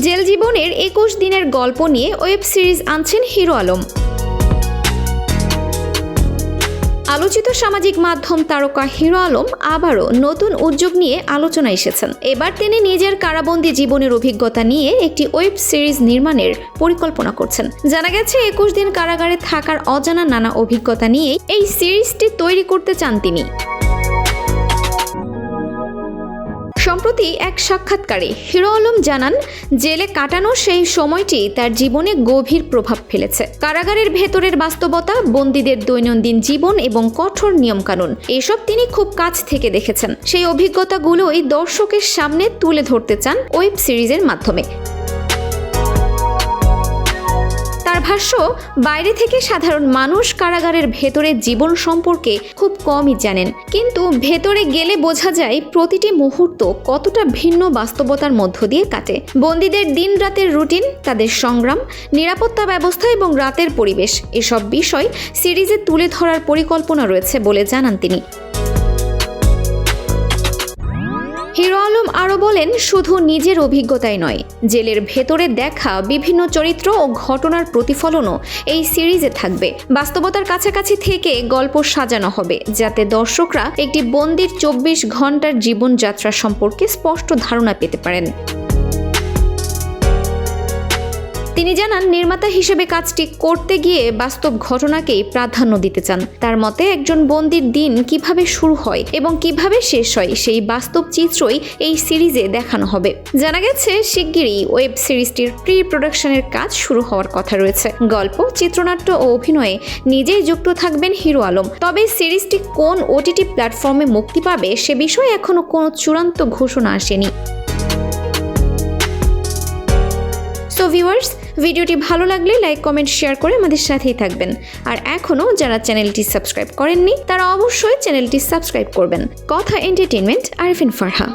Jail জীবনের 21 দিনের গল্প নিয়ে ওয়েব সিরিজ আনছেন হিরো আলম। আলোচিত সামাজিক মাধ্যম তারকা হিরো আলম আবারও নতুন উদ্যোগ নিয়ে আলোচনায় এসেছেন। এবার তিনি নিজের কারাবন্দী জীবনের অভিজ্ঞতা নিয়ে একটি ওয়েব সিরিজ নির্মাণের পরিকল্পনা করছেন। জানা গেছে 21 দিন কারাগারে থাকার অজানা নানা অভিজ্ঞতা নিয়ে এই সিরিজটি তৈরি করতে চান তিনি। সম্প্রতি এক সাক্ষাৎকারে হিরো আলম জানান, জেলে কাটানো সেই সময়টি তার জীবনে গভীর প্রভাব ফেলেছে। কারাগারের ভেতরের বাস্তবতা, বন্দীদের দৈনন্দিন জীবন এবং কঠোর নিয়মকানুন এসব তিনি খুব কাছ থেকে দেখেছেন। সেই অভিজ্ঞতাগুলোই দর্শকের সামনে তুলে ধরতে চান ওয়েব সিরিজের মাধ্যমে। তার ভাষ্য, বাইরে থেকে সাধারণ মানুষ কারাগারের ভেতরের জীবন সম্পর্কে খুব কমই জানেন, কিন্তু ভেতরে গেলে বোঝা যায় প্রতিটি মুহূর্ত কতটা ভিন্ন বাস্তবতার মধ্য দিয়ে কাটে। বন্দীদের দিন রাতের রুটিন, তাদের সংগ্রাম, নিরাপত্তা ব্যবস্থা এবং রাতের পরিবেশ এসব বিষয় সিরিজে তুলে ধরার পরিকল্পনা রয়েছে বলে জানান তিনি। হিরো আলম আরও বলেন, শুধু নিজের অভিজ্ঞতাই নয়, জেলের ভেতরে দেখা বিভিন্ন চরিত্র ও ঘটনার প্রতিফলনও এই সিরিজে থাকবে। বাস্তবতার কাছাকাছি থেকে গল্প সাজানো হবে, যাতে দর্শকরা একটি বন্দির 24 ঘন্টার জীবনযাত্রা সম্পর্কে স্পষ্ট ধারণা পেতে পারেন। তিনি জানান, নির্মাতা হিসেবে কাজটি করতে গিয়ে বাস্তব ঘটনাকেই প্রাধান্য দিতে চান। তার মতে, একজন বন্দির দিন কিভাবে শুরু হয় এবং কিভাবে শেষ হয় সেই বাস্তব চিত্রই এই সিরিজে দেখানো হবে। জানা গেছে, শিগগিরই ওয়েব সিরিজটির প্রি প্রোডাকশনের কাজ শুরু হওয়ার কথা রয়েছে। গল্প, চিত্রনাট্য ও অভিনয়ে নিজেই যুক্ত থাকবেন হিরো আলম। তবে সিরিজটি কোন ওটিটি প্ল্যাটফর্মে মুক্তি পাবে সে বিষয়ে এখনো কোনো চূড়ান্ত ঘোষণা আসেনি। সো ভিউয়ার্স, ভিডিওটি ভালো লাগলে লাইক, কমেন্ট, শেয়ার করে আমাদের সাথেই থাকবেন। আর এখনও যারা চ্যানেলটি সাবস্ক্রাইব করেননি তারা অবশ্যই চ্যানেলটি সাবস্ক্রাইব করবেন। কথা এন্টারটেইনমেন্ট, আরিফিন ফারহা।